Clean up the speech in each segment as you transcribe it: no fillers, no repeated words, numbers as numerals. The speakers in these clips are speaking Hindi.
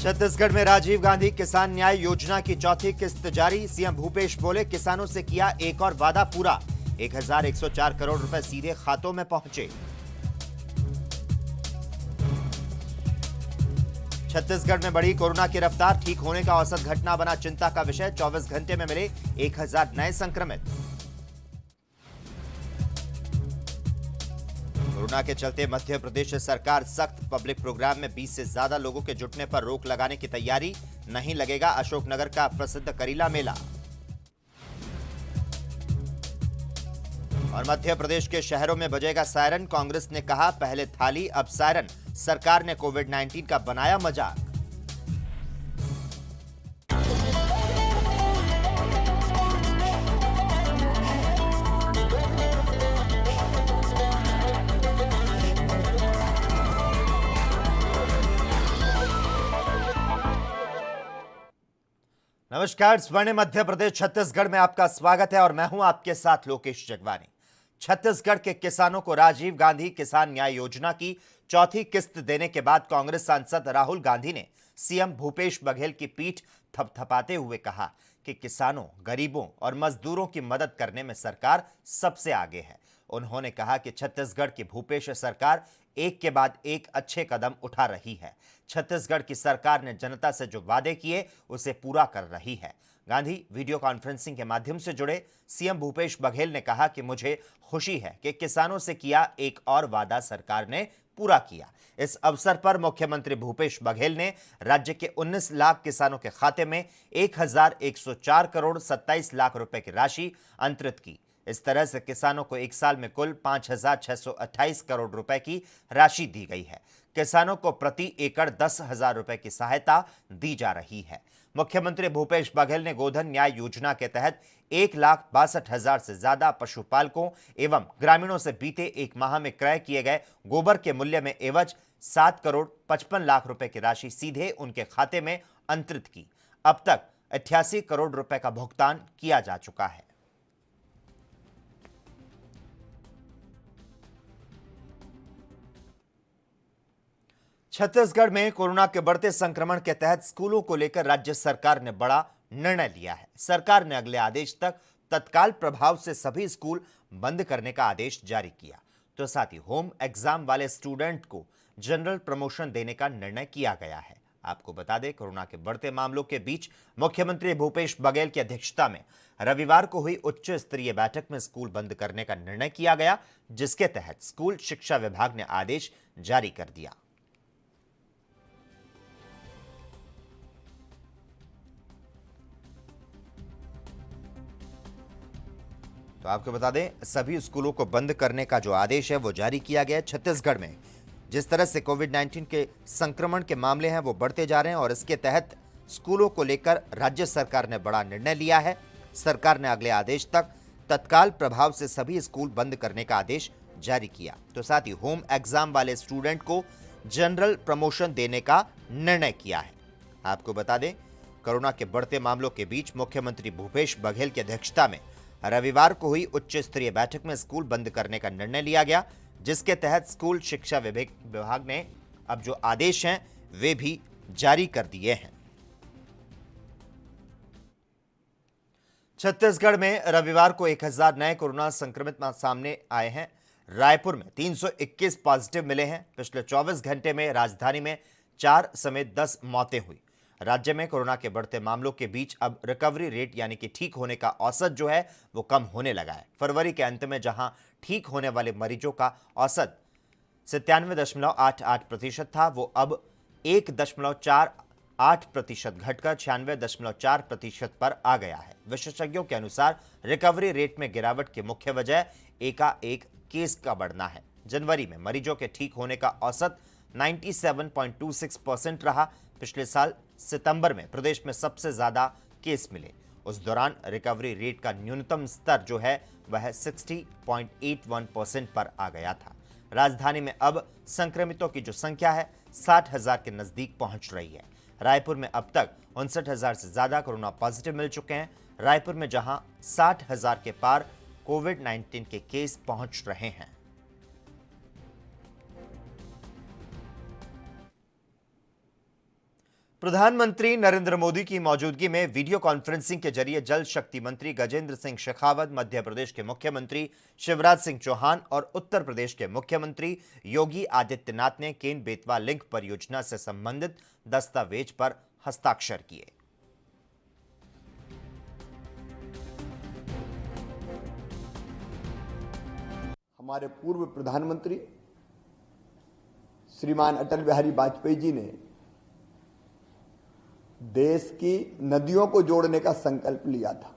छत्तीसगढ़ में राजीव गांधी किसान न्याय योजना की चौथी किस्त जारी। सीएम भूपेश बोले, किसानों से किया एक और वादा पूरा। 1104 करोड़ रुपए सीधे खातों में पहुंचे। छत्तीसगढ़ में बढ़ी कोरोना की रफ्तार, ठीक होने का औसत घटना बना चिंता का विषय। 24 घंटे में मिले 1000 नए संक्रमित। कोरोना के चलते मध्य प्रदेश सरकार सख्त, पब्लिक प्रोग्राम में 20 से ज्यादा लोगों के जुटने पर रोक लगाने की तैयारी। नहीं लगेगा अशोकनगर का प्रसिद्ध करीला मेला। और मध्य प्रदेश के शहरों में बजेगा सायरन। कांग्रेस ने कहा, पहले थाली अब सायरन। सरकार ने कोविड-19 का बनाया मजाक। नमस्कार, स्वर्णिम मध्य प्रदेश छत्तीसगढ़ में आपका स्वागत है और मैं हूं आपके साथ लोकेश जगवानी। छत्तीसगढ़ के किसानों को राजीव गांधी किसान न्याय योजना की चौथी किस्त देने के बाद कांग्रेस सांसद राहुल गांधी ने सीएम भूपेश बघेल की पीठ थपथपाते हुए कहा कि किसानों, गरीबों और मजदूरों की मदद करने में सरकार सबसे आगे है। उन्होंने कहा कि छत्तीसगढ़ की भूपेश सरकार एक के बाद एक अच्छे कदम उठा रही है। छत्तीसगढ़ की सरकार ने जनता से जो वादे किए उसे पूरा कर रही है। गांधी वीडियो कॉन्फ्रेंसिंग के माध्यम से जुड़े। सीएम भूपेश बघेल ने कहा कि मुझे खुशी है कि किसानों से किया एक और वादा सरकार ने पूरा किया। इस अवसर पर मुख्यमंत्री भूपेश बघेल ने राज्य के 19 लाख किसानों के खाते में 1104 करोड़ 27 लाख रुपए की राशि अंतरित की। इस तरह से किसानों को एक साल में कुल 5628 करोड़ रुपए की राशि दी गई है। किसानों को प्रति एकड़ 10,000 रुपए की सहायता दी जा रही है। मुख्यमंत्री भूपेश बघेल ने गोधन न्याय योजना के तहत 1,62,000 से ज्यादा पशुपालकों एवं ग्रामीणों से बीते एक माह में क्रय किए गए गोबर के मूल्य में एवज 7 करोड़ 55 लाख रुपए की राशि सीधे उनके खाते में अंतरित की। अब तक 88 करोड़ रुपए का भुगतान किया जा चुका है। छत्तीसगढ़ में कोरोना के बढ़ते संक्रमण के तहत स्कूलों को लेकर राज्य सरकार ने बड़ा निर्णय लिया है। सरकार ने अगले आदेश तक तत्काल प्रभाव से सभी स्कूल बंद करने का आदेश जारी किया। तो साथ ही होम एग्जाम वाले स्टूडेंट को जनरल प्रमोशन देने का निर्णय किया गया है। आपको बता दें, कोरोना के बढ़ते मामलों के बीच मुख्यमंत्री भूपेश बघेल की अध्यक्षता में रविवार को हुई उच्च स्तरीय बैठक में स्कूल बंद करने का निर्णय किया गया, जिसके तहत स्कूल शिक्षा विभाग ने आदेश जारी कर दिया। तो आपको बता दें, सभी स्कूलों को बंद करने का जो आदेश है वो जारी किया गया है। छत्तीसगढ़ में जिस तरह से कोविड-19 के संक्रमण के मामले हैं वो बढ़ते जा रहे हैं और इसके तहत स्कूलों को लेकर राज्य सरकार ने बड़ा निर्णय लिया है। सरकार ने अगले आदेश तक तत्काल प्रभाव से सभी स्कूल बंद करने का आदेश जारी किया। तो साथ ही होम एग्जाम वाले स्टूडेंट को जनरल प्रमोशन देने का निर्णय किया है। आपको बता दें, कोरोना के बढ़ते मामलों के बीच मुख्यमंत्री भूपेश बघेल की अध्यक्षता में रविवार को हुई उच्च स्तरीय बैठक में स्कूल बंद करने का निर्णय लिया गया, जिसके तहत स्कूल शिक्षा विभाग ने अब जो आदेश हैं वे भी जारी कर दिए हैं। छत्तीसगढ़ में रविवार को 1000 नए कोरोना संक्रमित सामने आए हैं। रायपुर में 321 पॉजिटिव मिले हैं। पिछले 24 घंटे में राजधानी में 4 समेत 10 मौतें हुई। राज्य में कोरोना के बढ़ते मामलों के बीच अब रिकवरी रेट यानी कि ठीक होने का औसत जो है वो कम होने लगा है। फरवरी के अंत में जहां ठीक होने वाले मरीजों का औसत 97.88% था, वो अब 1.48% घटकर 96.4% पर आ गया है। विशेषज्ञों के अनुसार रिकवरी रेट में गिरावट की मुख्य वजह एकाएक केस का बढ़ना है। जनवरी में मरीजों के ठीक होने का औसत 97.26% रहा। पिछले साल सितंबर में प्रदेश में सबसे ज्यादा केस मिले। उस दौरान रिकवरी रेट का न्यूनतम स्तर जो है वह 60.81% पर आ गया था। राजधानी में अब संक्रमितों की जो संख्या है 60,000 के नजदीक पहुंच रही है। रायपुर में अब तक 59,000 से ज्यादा कोरोना पॉजिटिव मिल चुके हैं। रायपुर में जहां 60,000 के पार कोविड-19 के केस पहुंच रहे हैं। प्रधानमंत्री नरेंद्र मोदी की मौजूदगी में वीडियो कॉन्फ्रेंसिंग के जरिए जल शक्ति मंत्री गजेंद्र सिंह शेखावत, मध्य प्रदेश के मुख्यमंत्री शिवराज सिंह चौहान और उत्तर प्रदेश के मुख्यमंत्री योगी आदित्यनाथ ने केन बेतवा लिंक परियोजना से संबंधित दस्तावेज पर हस्ताक्षर किए। हमारे पूर्व प्रधानमंत्री श्रीमान अटल बिहारी वाजपेयी जी ने देश की नदियों को जोड़ने का संकल्प लिया था।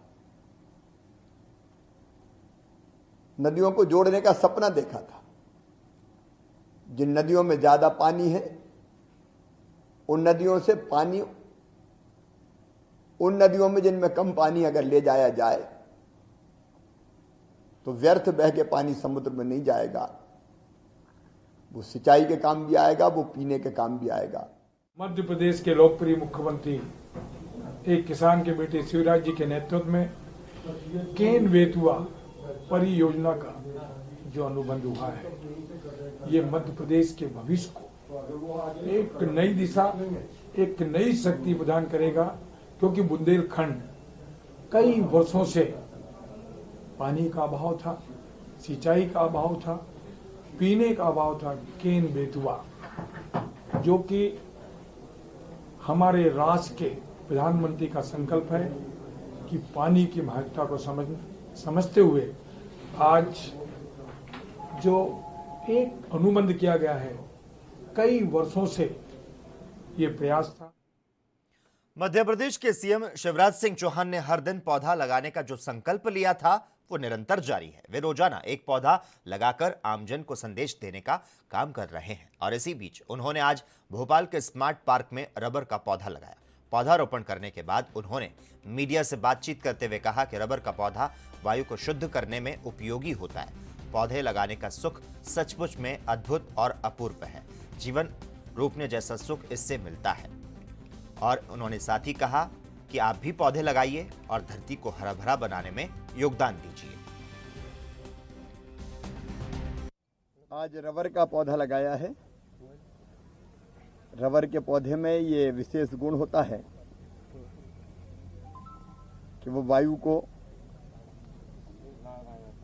नदियों को जोड़ने का सपना देखा था। जिन नदियों में ज्यादा पानी है उन नदियों से पानी, उन नदियों में जिनमें कम पानी अगर ले जाया जाए तो व्यर्थ बह के पानी समुद्र में नहीं जाएगा, वो सिंचाई के काम भी आएगा, वो पीने के काम भी आएगा। मध्य प्रदेश के लोकप्रिय मुख्यमंत्री एक किसान के बेटे शिवराज जी के नेतृत्व में केन बेतवा परियोजना का जो अनुबंध हुआ है, ये मध्य प्रदेश के भविष्य को एक नई दिशा, एक नई शक्ति प्रदान करेगा, क्योंकि बुंदेलखंड कई वर्षों से पानी का अभाव था, सिंचाई का अभाव था, पीने का अभाव था। केन बेतवा जो कि हमारे राष्ट्र के प्रधानमंत्री का संकल्प है कि पानी की महत्ता को समझते हुए आज जो एक अनुबंध किया गया है, कई वर्षों से ये प्रयास था। मध्य प्रदेश के सीएम शिवराज सिंह चौहान ने हर दिन पौधा लगाने का जो संकल्प लिया था वो निरंतर जारी है। वे रोजाना एक पौधा लगाकर आमजन को संदेश देने का काम कर रहे हैं और इसी बीच उन्होंने आज भोपाल के स्मार्ट पार्क में रबर का पौधा लगाया। पौधारोपण करने के बाद उन्होंने मीडिया से बातचीत करते हुए कहा कि रबर का पौधा वायु को शुद्ध करने में उपयोगी होता है। पौधे लगाने का सुख सचमुच में अद्भुत और अपूर्व है। जीवन रोपने जैसा सुख इससे मिलता है। और उन्होंने साथ ही कहा कि आप भी पौधे लगाइए और धरती को हरा भरा बनाने में योगदान दीजिए। आज रबर का पौधा लगाया है। रबर के पौधे में ये विशेष गुण होता है कि वो वायु को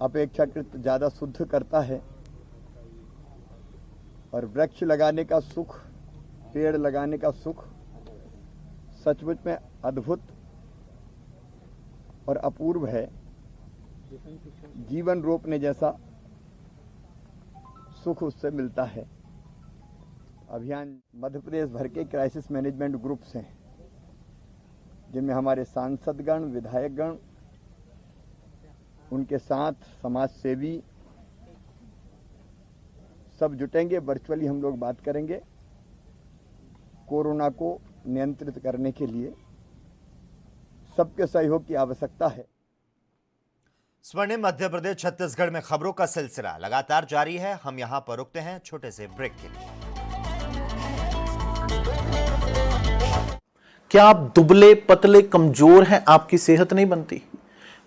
अपेक्षाकृत ज्यादा शुद्ध करता है और वृक्ष लगाने का सुख, पेड़ लगाने का सुख सचमुच में अद्भुत और अपूर्व है। जीवन रोपने जैसा सुख उससे मिलता है। अभियान मध्य प्रदेश भर के क्राइसिस मैनेजमेंट ग्रुप्स हैं, जिनमें हमारे सांसदगण, विधायकगण, उनके साथ समाज सेवी सब जुटेंगे। वर्चुअली हम लोग बात करेंगे। कोरोना को नियंत्रित करने के लिए सबके सहयोग की आवश्यकता है। स्वर्णिम मध्य प्रदेश छत्तीसगढ़ में खबरों का सिलसिला लगातार जारी है। हम यहां पर रुकते हैं छोटे से ब्रेक के लिए। क्या आप दुबले पतले कमजोर हैं? आपकी सेहत नहीं बनती,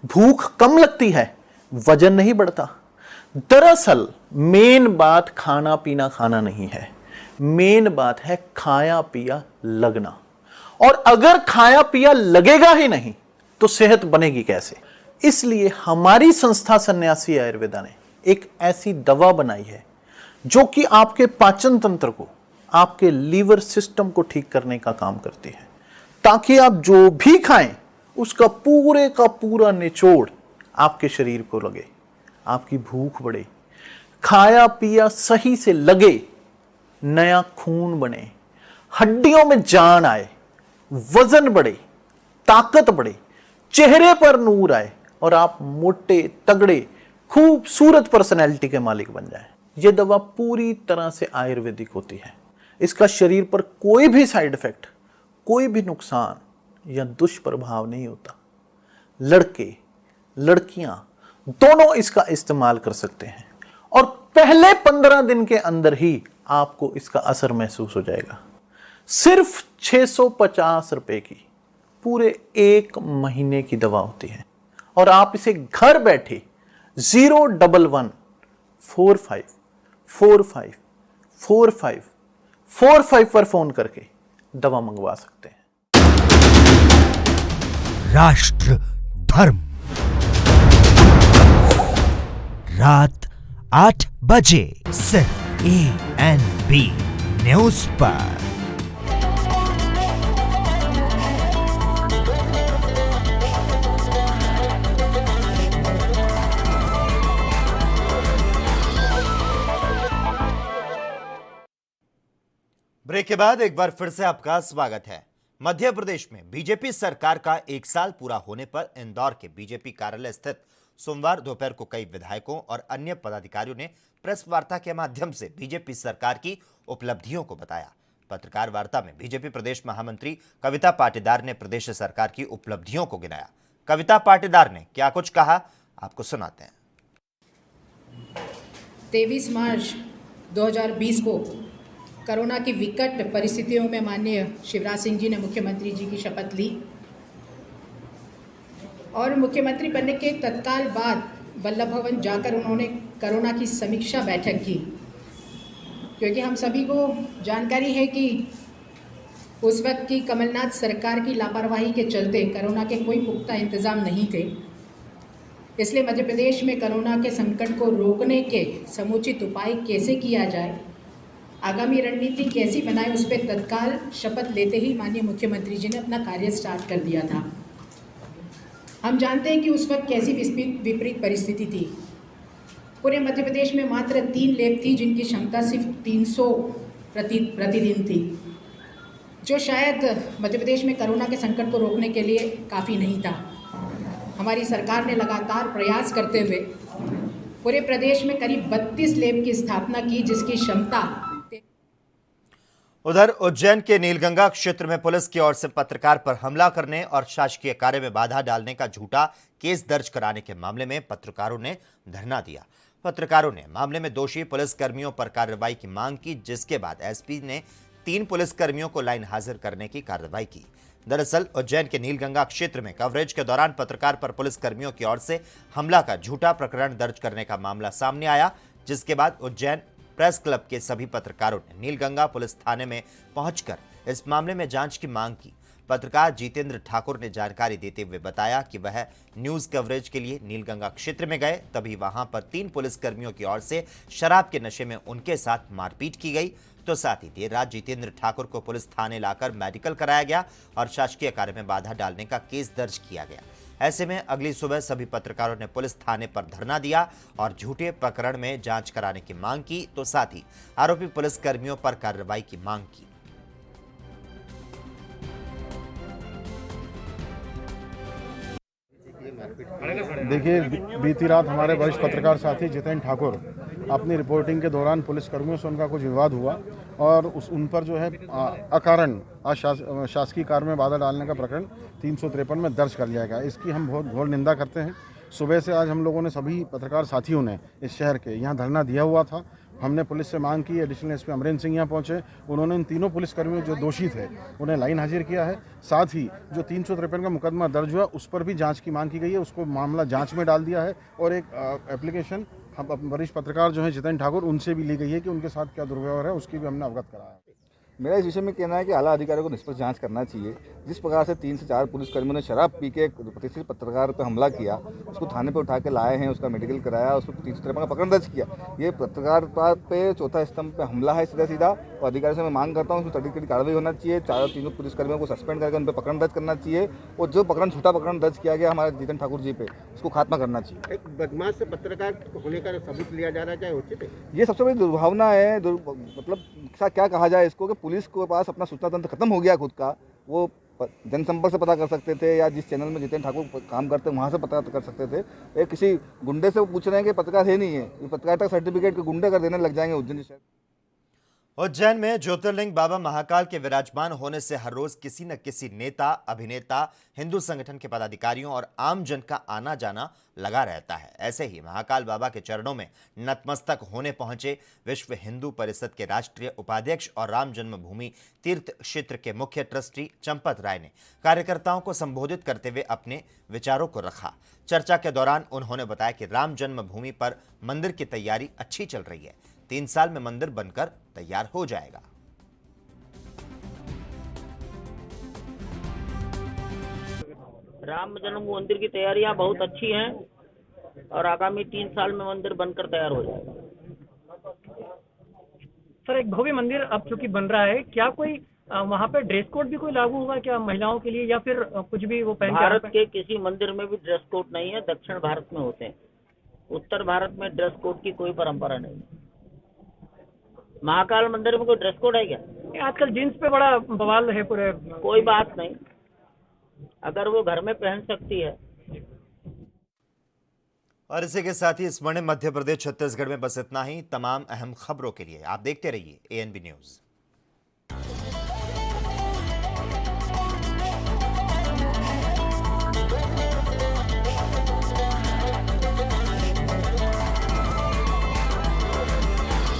भूख कम लगती है, वजन नहीं बढ़ता? दरअसल मेन बात खाना पीना खाना नहीं है, मेन बात है खाया पिया लगना। और अगर खाया पिया लगेगा ही नहीं तो सेहत बनेगी कैसे? इसलिए हमारी संस्था सन्यासी आयुर्वेदा ने एक ऐसी दवा बनाई है जो कि आपके पाचन तंत्र को, आपके लीवर सिस्टम को ठीक करने का काम करती है, ताकि आप जो भी खाएं उसका पूरे का पूरा निचोड़ आपके शरीर को लगे, आपकी भूख बढ़े, खाया पिया सही से लगे, नया खून बने, हड्डियों में जान आए, वजन बढ़े, ताकत बढ़े, चेहरे पर नूर आए और आप मोटे तगड़े खूबसूरत पर्सनैलिटी के मालिक बन जाएं। यह दवा पूरी तरह से आयुर्वेदिक होती है। इसका शरीर पर कोई भी साइड इफेक्ट, कोई भी नुकसान या दुष्प्रभाव नहीं होता। लड़के लड़कियां दोनों इसका इस्तेमाल कर सकते हैं और पहले 15 दिन के अंदर ही आपको इसका असर महसूस हो जाएगा। सिर्फ 650 रुपए की पूरे 1 महीने की दवा होती है और आप इसे घर बैठे 01145454545 पर फोन करके दवा मंगवा सकते हैं। राष्ट्र धर्म रात 8 बजे सिर्फ ANB न्यूज पर। ब्रेक के बाद एक बार फिर से आपका स्वागत है। मध्य प्रदेश में बीजेपी सरकार का 1 साल पूरा होने पर इंदौर के बीजेपी कार्यालय स्थित सोमवार दोपहर को कई विधायकों और अन्य पदाधिकारियों ने प्रेस वार्ता के माध्यम से बीजेपी सरकार की उपलब्धियों को बताया। पत्रकार वार्ता में बीजेपी प्रदेश महामंत्री कविता पाटीदार ने प्रदेश सरकार की उपलब्धियों को गिनाया। कविता पाटीदार ने क्या कुछ कहा, आपको सुनाते हैं। 23 मार्च 2020 को कोरोना की विकट परिस्थितियों में माननीय शिवराज सिंह जी ने मुख्यमंत्री जी की शपथ ली और मुख्यमंत्री बनने के तत्काल बाद वल्लभ भवन जाकर उन्होंने कोरोना की समीक्षा बैठक की, क्योंकि हम सभी को जानकारी है कि उस वक्त की कमलनाथ सरकार की लापरवाही के चलते कोरोना के कोई पुख्ता इंतज़ाम नहीं थे। इसलिए मध्य प्रदेश में कोरोना के संकट को रोकने के समुचित उपाय कैसे किया जाए, आगामी रणनीति कैसी बनाए, उस पर तत्काल शपथ लेते ही माननीय मुख्यमंत्री जी ने अपना कार्य स्टार्ट कर दिया था। हम जानते हैं कि उस वक्त कैसी विपरीत परिस्थिति थी। पूरे मध्य प्रदेश में मात्र 3 लैब थी जिनकी क्षमता सिर्फ 300 प्रतिदिन थी, जो शायद मध्य प्रदेश में कोरोना के संकट को रोकने के लिए काफ़ी नहीं था। हमारी सरकार ने लगातार प्रयास करते हुए पूरे प्रदेश में करीब 32 लैब की स्थापना की, जिसकी क्षमता। उधर उज्जैन के नीलगंगा क्षेत्र में पुलिस की ओर से पत्रकार पर हमला करने और शासकीय कार्य में बाधा डालने का झूठा केस दर्ज कराने के मामले में पत्रकारों ने धरना दिया। पत्रकारों ने मामले में दोषी पुलिसकर्मियों पर कार्रवाई की मांग की, जिसके बाद एसपी ने 3 पुलिसकर्मियों को लाइन हाजिर करने की कार्रवाई की। दरअसल उज्जैन के नीलगंगा क्षेत्र में कवरेज के दौरान पत्रकार पर पुलिसकर्मियों की ओर से हमला का झूठा प्रकरण दर्ज करने का मामला सामने आया, जिसके बाद उज्जैन प्रेस क्लब के सभी पत्रकारों ने नीलगंगा पुलिस थाने में पहुंचकर इस मामले में जांच की मांग की। पत्रकार जितेंद्र ठाकुर ने जानकारी देते हुए बताया कि वह न्यूज कवरेज के लिए नीलगंगा क्षेत्र में गए, तभी वहां पर 3 पुलिसकर्मियों की ओर से शराब के नशे में उनके साथ मारपीट की गई। तो साथ ही देर रात जितेंद्र ठाकुर को पुलिस थाने लाकर मेडिकल कराया गया और शासकीय कार्य में बाधा डालने का केस दर्ज किया गया। ऐसे में अगली सुबह सभी पत्रकारों ने पुलिस थाने पर धरना दिया और झूठे प्रकरण में जांच कराने की मांग की, तो साथ ही आरोपी पुलिसकर्मियों पर कार्रवाई की मांग की। देखिए, बीती रात हमारे वरिष्ठ पत्रकार साथी जितेंद्र ठाकुर अपनी रिपोर्टिंग के दौरान पुलिसकर्मियों से उनका कुछ विवाद हुआ और उन पर जो है अकारण शासकीय कार्य में बाधा डालने का प्रकरण 353 में दर्ज कर लिया गया। इसकी हम बहुत घोर निंदा करते हैं। सुबह से आज हम लोगों ने सभी पत्रकार साथियों ने इस शहर के यहाँ धरना दिया हुआ था। हमने पुलिस से मांग की, एडिशनल एसपी अमरेंद्र सिंह यहाँ पहुँचे, उन्होंने इन तीनों पुलिसकर्मियों जो दोषी थे उन्हें लाइन हाजिर किया है। साथ ही जो 353 का मुकदमा दर्ज हुआ उस पर भी जांच की मांग की गई है, उसको मामला जांच में डाल दिया है और एक एप्लीकेशन हम वरिष्ठ पत्रकार जो हैं जितेंद्र ठाकुर उनसे भी ली गई है कि उनके साथ क्या दुर्व्यवहार है, उसकी भी हमने अवगत कराया है। मेरा इस विषय में कहना है कि आला अधिकारियों को निष्पक्ष जांच करना चाहिए। जिस प्रकार से 3 से 4 पुलिसकर्मियों ने शराब पी के एक प्रतिष्ठित पत्रकार पर हमला किया, उसको थाने पर उठा के लाए हैं, उसका मेडिकल कराया, उसको 353 का प्रकरण दर्ज किया। ये पत्रकारिता पे चौथा स्तंभ पे हमला है सीधा सीधा। और अधिकारियों से मैं मांग करता हूँ उसमें तरीके कार्रवाई होना चाहिए। 4-3 पुलिसकर्मियों को सस्पेंड करके उन पर प्रकरण दर्ज करना चाहिए और जो प्रकरण झूठा प्रकरण दर्ज किया गया हमारे जितेंद्र ठाकुर जी पे, उसको खात्मा करना चाहिए। एक बदमाश से पत्रकार होने का सबूत लिया जा रहा है, क्या उचित है? ये सबसे बड़ी दुर्भावना है। मतलब क्या कहा जाए इसको कि पुलिस के पास अपना सूचना तंत्र खत्म हो गया खुद का। वो जनसंपर्क से पता कर सकते थे या जिस चैनल में जितेंद्र ठाकुर काम करते हैं वहाँ से पता कर सकते थे। एक किसी गुंडे से पूछ रहे हैं कि पत्रकार है नहीं है, ये पत्रकारिता सर्टिफिकेट के गुंडे कर देने लग जाएंगे उज्जैन शहर। उज्जैन में ज्योतिर्लिंग बाबा महाकाल के विराजमान होने से हर रोज किसी न किसी नेता, अभिनेता, हिंदू संगठन के पदाधिकारियों और आम जन का आना जाना लगा रहता है। ऐसे ही महाकाल बाबा के चरणों में नतमस्तक होने पहुंचे विश्व हिंदू परिषद के राष्ट्रीय उपाध्यक्ष और राम जन्मभूमि तीर्थ क्षेत्र के मुख्य ट्रस्टी चंपत राय ने कार्यकर्ताओं को संबोधित करते हुए अपने विचारों को रखा। चर्चा के दौरान उन्होंने बताया कि राम जन्मभूमि पर मंदिर की तैयारी अच्छी चल रही है, 3 साल में मंदिर बनकर तैयार हो जाएगा। राम जन्म मंदिर की तैयारियां बहुत अच्छी हैं और आगामी 3 साल में मंदिर बनकर तैयार हो जाएगा। सर, एक भव्य मंदिर अब चूंकि बन रहा है, क्या कोई वहाँ पे ड्रेस कोड भी कोई लागू होगा क्या महिलाओं के लिए, या फिर कुछ भी वो पहन भारत के किसी मंदिर में भी ड्रेस कोड नहीं है, दक्षिण भारत में होते हैं। उत्तर भारत में ड्रेस कोड की कोई परंपरा नहीं है। महाकाल मंदिर में कोई ड्रेस कोड है क्या? आजकल जींस पे बड़ा बवाल है पूरे। कोई बात नहीं, अगर वो घर में पहन सकती है। और इसी के साथ ही स्वर्णिम मध्य प्रदेश छत्तीसगढ़ में बस इतना ही। तमाम अहम खबरों के लिए आप देखते रहिए ANB न्यूज।